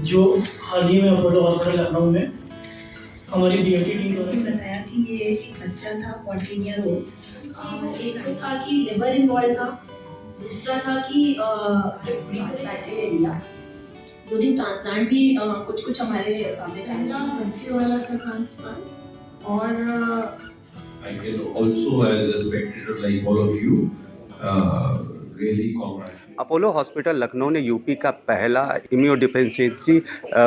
जो हाल ही में Apollo hospital Lucknow में हमारी डीएटी टीम उसने बताया कि ये एक बच्चा था 14 ईयर ओल्ड। एक तो था कि लिवर इन्वॉल्व था, दूसरा था कि यूरिन ट्रांसप्लांट भी कुछ हमारे सामने पहला बच्चे वाला था ट्रांसप्लांट और I can also, as a spectator like all of you, really congratulate. Apollo hospital Lucknow ने यूपी का पहला इम्यूनोडिफिशियंसी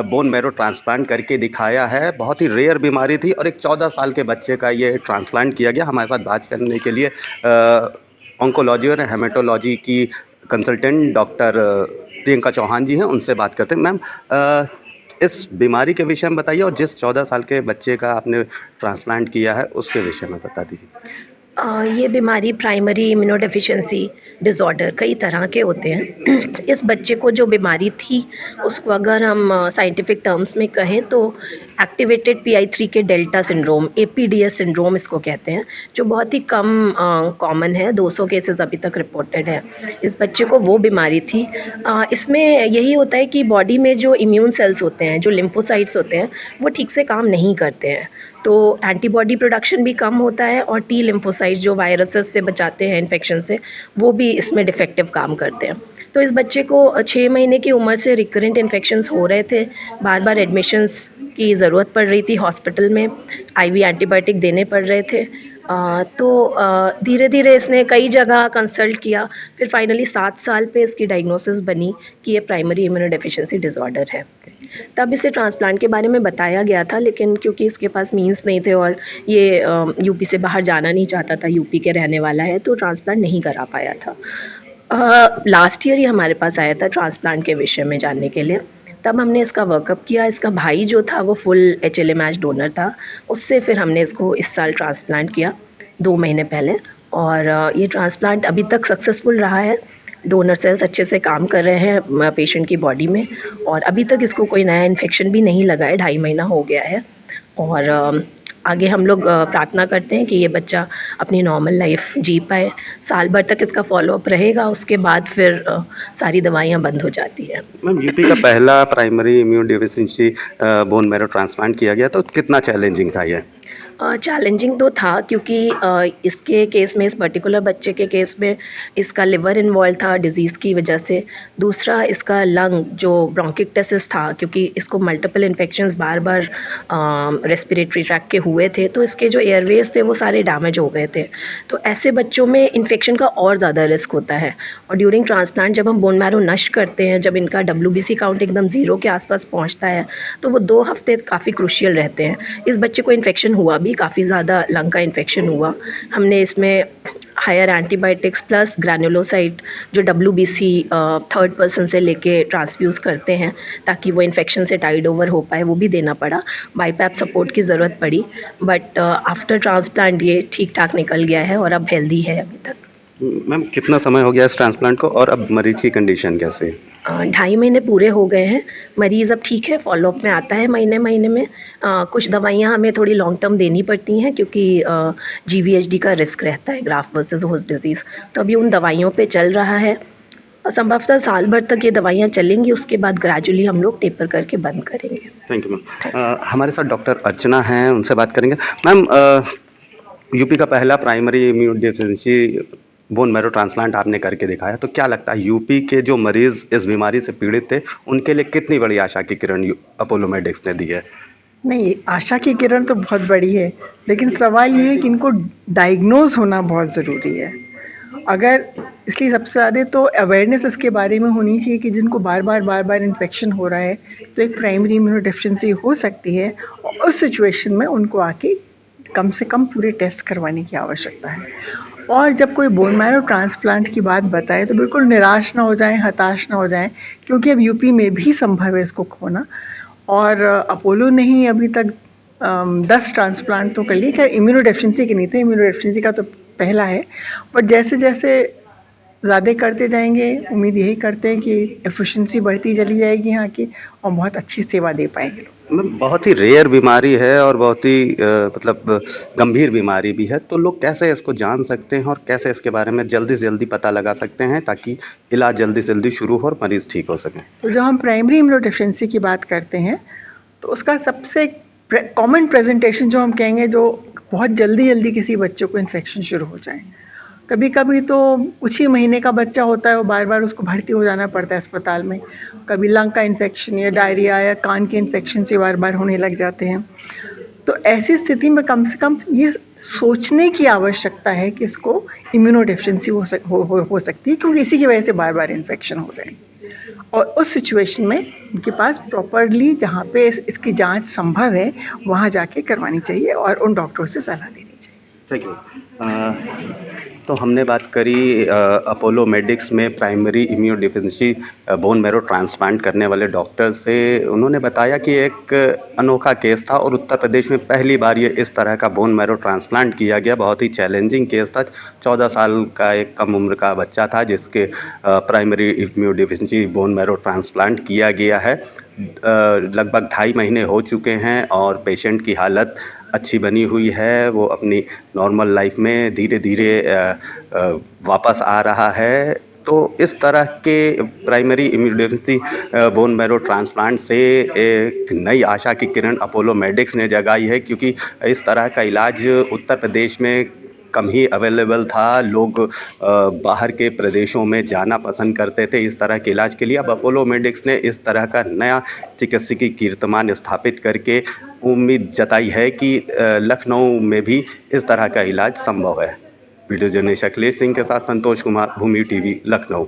बोन मैरो ट्रांसप्लांट करके दिखाया है। बहुत ही रेयर बीमारी थी और एक 14 साल के बच्चे का ये ट्रांसप्लांट किया गया। हमारे साथ बात करने के लिए ऑन्कोलॉजी और हेमेटोलॉजी की कंसल्टेंट डॉक्टर प्रियंका चौहान जी हैं, उनसे बात करते हैं। मैम, इस बीमारी के विषय में बताइए और जिस 14 साल के बच्चे का आपने ट्रांसप्लांट किया है उसके विषय में बता दीजिए। ये बीमारी प्राइमरी इम्यूनोडेफिशिएंसी डिसऑर्डर कई तरह के होते हैं। इस बच्चे को जो बीमारी थी उसको अगर हम साइंटिफिक टर्म्स में कहें तो एक्टिवेटेड PI3 के डेल्टा सिंड्रोम, APDS सिंड्रोम इसको कहते हैं, जो बहुत ही कम कॉमन है। 200 केसेस अभी तक रिपोर्टेड है। इस बच्चे को वो बीमारी थी। इसमें यही होता है कि बॉडी में जो इम्यून सेल्स होते हैं, जो लिम्फोसाइट्स होते हैं, वो ठीक से काम नहीं करते हैं, तो एंटीबॉडी प्रोडक्शन भी कम होता है और T लिम्फोसाइट जो वायरसेस से बचाते हैं इन्फेक्शन से, वो भी इसमें डिफेक्टिव काम करते हैं। तो इस बच्चे को 6 महीने की उम्र से रिकरेंट इन्फेक्शंस हो रहे थे, बार बार एडमिशन्स की ज़रूरत पड़ रही थी हॉस्पिटल में, IV एंटीबायोटिक देने पड़ रहे थे। तो धीरे धीरे इसने कई जगह कंसल्ट किया, फिर फाइनली 7 साल पे इसकी डायग्नोसिस बनी कि ये प्राइमरी इम्यूनोडेफिशिएंसी डिसऑर्डर है। तब इसे ट्रांसप्लांट के बारे में बताया गया था, लेकिन क्योंकि इसके पास मीन्स नहीं थे और ये यूपी से बाहर जाना नहीं चाहता था, यूपी के रहने वाला है, तो ट्रांसप्लांट नहीं करा पाया था। लास्ट ईयर ही हमारे पास आया था ट्रांसप्लांट के विषय में जानने के लिए। तब हमने इसका वर्कअप किया। इसका भाई जो था वो फुल HLA मैच डोनर था, उससे फिर हमने इसको इस साल ट्रांसप्लांट किया 2 महीने पहले, और ये ट्रांसप्लांट अभी तक सक्सेसफुल रहा है। डोनर सेल्स अच्छे से काम कर रहे हैं पेशेंट की बॉडी में, और अभी तक इसको कोई नया इन्फेक्शन भी नहीं लगा है। 2.5 महीना हो गया है, और आगे हम लोग प्रार्थना करते हैं कि ये बच्चा अपनी नॉर्मल लाइफ जी पाए। साल भर तक इसका फॉलोअप रहेगा, उसके बाद फिर सारी दवाइयाँ बंद हो जाती हैं। मैम, यूपी का पहला primary immunodeficiency bone marrow transplant किया गया, तो कितना चैलेंजिंग था ये? चैलेंजिंग तो था, क्योंकि इसके केस में, इस पर्टिकुलर बच्चे के केस में इसका लिवर इन्वॉल्व था डिज़ीज़ की वजह से। दूसरा, इसका लंग जो ब्रोंकिक्टिसिस था, क्योंकि इसको मल्टीपल इन्फेक्शंस बार बार रेस्पिरेटरी ट्रैक्ट के हुए थे, तो इसके जो एयरवेज थे वो सारे डैमेज हो गए थे। तो ऐसे बच्चों में इन्फेक्शन का और ज़्यादा रिस्क होता है। और ड्यूरिंग ट्रांसप्लांट जब हम बोन मैरो नष्ट करते हैं, जब इनका WBC काउंट एकदम 0 के आसपास पहुँचता है, तो वो 2 हफ्ते काफ़ी क्रूशियल रहते हैं। इस बच्चे को इन्फेक्शन हुआ भी, काफ़ी ज़्यादा लंग का इन्फेक्शन हुआ। हमने इसमें हायर एंटीबायोटिक्स प्लस ग्रैनुलोसाइड जो WBC 3rd पर्सन से लेके ट्रांसफ्यूज़ करते हैं ताकि वो इन्फेक्शन से टाइड ओवर हो पाए, वो भी देना पड़ा। बाईपैप सपोर्ट की ज़रूरत पड़ी, बट आफ्टर ट्रांसप्लांट ये ठीक ठाक निकल गया है और अब हेल्दी है अभी तक। मैम, कितना समय हो गया इस ट्रांसप्लांट को और अब मरीज की कंडीशन कैसे है? 2.5 महीने पूरे हो गए हैं। मरीज़ अब ठीक है, फॉलोअप में आता है महीने महीने में। कुछ दवाइयाँ हमें थोड़ी लॉन्ग टर्म देनी पड़ती हैं, क्योंकि GVHD का रिस्क रहता है, ग्राफ्ट वर्सेस होस्ट डिजीज़। तो अभी उन दवाइयों पे चल रहा है। संभवतः साल भर तक ये दवाइयाँ चलेंगी, उसके बाद ग्रेजुअली हम लोग टेपर करके बंद करेंगे। Thank you ma'am. हमारे साथ डॉक्टर अर्चना हैं, उनसे बात करेंगे। मैम, यूपी का पहला primary immunodeficiency bone marrow transplant आपने करके दिखाया, तो क्या लगता है यूपी के जो मरीज़ इस बीमारी से पीड़ित थे उनके लिए कितनी बड़ी आशा की किरण अपोलो मेडिक्स ने दी है? नहीं, आशा की किरण तो बहुत बड़ी है, लेकिन सवाल ये है कि इनको डायग्नोज होना बहुत ज़रूरी है। अगर इसलिए सबसे ज़्यादा तो अवेयरनेस इसके बारे में होनी चाहिए कि जिनको बार बार इन्फेक्शन हो रहा है, तो एक प्राइमरी इम्यूनोडेफिशिएंसी हो सकती है, और उस सिचुएशन में उनको आके कम से कम पूरे टेस्ट करवाने की आवश्यकता है। और जब कोई बोन मैरो ट्रांसप्लांट की बात बताए तो बिल्कुल निराश ना हो जाएं, हताश ना हो जाएं, क्योंकि अब यूपी में भी संभव है इसको खोना। और अपोलो ने ही अभी तक 10 ट्रांसप्लांट तो कर लिए। खैर इम्यूनोडेफिशिएंसी के नहीं थे, इम्यूनोडेफिशिएंसी का तो पहला है, बट जैसे जैसे ज़्यादा करते जाएंगे, उम्मीद यही करते हैं कि एफिशिएंसी बढ़ती चली जाएगी यहाँ की और बहुत अच्छी सेवा दे पाएंगे लोग। मैम बहुत ही रेयर बीमारी है और बहुत ही मतलब गंभीर बीमारी भी है, तो लोग कैसे इसको जान सकते हैं और कैसे इसके बारे में जल्दी से जल्दी पता लगा सकते हैं ताकि इलाज जल्दी से जल्दी शुरू हो और मरीज़ ठीक हो सकें? तो जब हम प्राइमरी इम्यूनोडेफिशिएंसी की बात करते हैं तो उसका सबसे कॉमन प्रेजेंटेशन जो हम कहेंगे, जो बहुत जल्दी किसी बच्चे को इन्फेक्शन शुरू हो जाए। कभी कभी तो कुछ ही महीने का बच्चा होता है, वो बार बार उसको भर्ती हो जाना पड़ता है अस्पताल में। कभी लंग का इन्फेक्शन या डायरिया या कान के इन्फेक्शन से बार बार होने लग जाते हैं। तो ऐसी स्थिति में कम से कम ये सोचने की आवश्यकता है कि इसको इम्यूनोडेफिशिएंसी हो सकती है, क्योंकि इसी की वजह से बार बार इन्फेक्शन हो रहे हैं। और उस सिचुएशन में उनके पास प्रॉपरली जहाँ पे इसकी जांच संभव है वहाँ जाके करवानी चाहिए और उन डॉक्टरों से सलाह लेनी चाहिए। Thank you. तो हमने बात करी अपोलो मेडिक्स में primary immunodeficiency bone marrow transplant करने वाले डॉक्टर से। उन्होंने बताया कि एक अनोखा केस था और उत्तर प्रदेश में पहली बार ये इस तरह का बोन मैरो ट्रांसप्लांट किया गया। बहुत ही चैलेंजिंग केस था। 14 साल का एक कम उम्र का बच्चा था जिसके primary immunodeficiency bone marrow transplant किया गया है। लगभग 2.5 महीने हो चुके हैं और पेशेंट की हालत अच्छी बनी हुई है। वो अपनी नॉर्मल लाइफ में धीरे धीरे वापस आ रहा है। तो इस तरह के primary immunodeficiency bone marrow transplant से एक नई आशा की किरण अपोलो मेडिक्स ने जगाई है, क्योंकि इस तरह का इलाज उत्तर प्रदेश में कम ही अवेलेबल था। लोग बाहर के प्रदेशों में जाना पसंद करते थे इस तरह के इलाज के लिए। अब अपोलो मेडिक्स ने इस तरह का नया चिकित्सकीय कीर्तिमान स्थापित करके उम्मीद जताई है कि लखनऊ में भी इस तरह का इलाज संभव है। वीडियो जर्नलिस्ट अखिलेश सिंह के साथ संतोष कुमार, भूमि टीवी, लखनऊ।